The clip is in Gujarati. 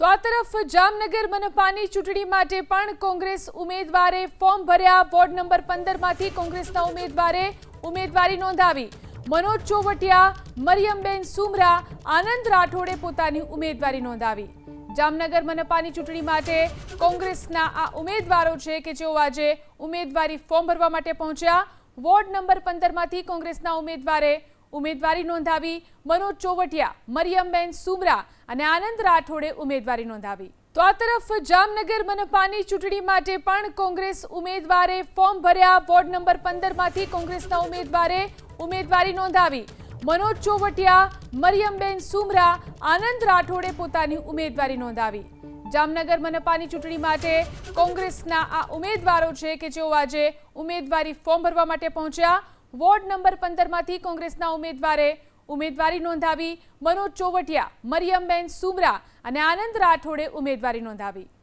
તો આ તરફ જામનગર મનપાની ચૂંટણી માટે પણ કોંગ્રેસ ઉમેદવારે ફોર્મ ભર્યા। વોર્ડ નંબર 15 માંથી કોંગ્રેસના ઉમેદવારે ઉમેદવારી નોંધાવી। મનોજ ચોવટિયા, મરિયમબેન સુમરા, આનંદ રાઠોડે પોતાની ઉમેદવારી નોંધાવી। જામનગર મનપાની ચૂંટણી માટે કોંગ્રેસના આ ઉમેદવારો છે કે જેઓ આજે ઉમેદવારી ફોર્મ ભરવા માટે પહોંચ્યા। વોર્ડ નંબર 15 માંથી કોંગ્રેસના ઉમેદવારે ઉમેદવારી નોંધાવી। મનોજ ચોવટિયા, મરિયમબેન સુમરા અને આનંદ રાઠોડે ઉમેદવારી નોંધાવી। તો આ તરફ જામનગર મનપાની ચૂંટણી માટે પણ કોંગ્રેસ ઉમેદવારે ફોર્મ ભર્યા। વોર્ડ નંબર 15 માંથી કોંગ્રેસના ઉમેદવારે ઉમેદવારી નોંધાવી। મનોજ ચોવટિયા, મરિયમબેન સુમરા, આનંદ રાઠોડે પોતાની ઉમેદવારી નોંધાવી। જામનગર મનપાની ચૂંટણી માટે કોંગ્રેસના આ ઉમેદવારો છે કે જેઓ આજે ઉમેદવારી ફોર્મ ભરવા માટે પહોંચ્યા। વોર્ડ નંબર 15 માંથી કોંગ્રેસના ઉમેદવારે ઉમેદવારી નોંધાવી। મનોજ ચોવટિયા, મરિયમબેન સુમરા અને આનંદ રાઠોડે ઉમેદવારી નોંધાવી।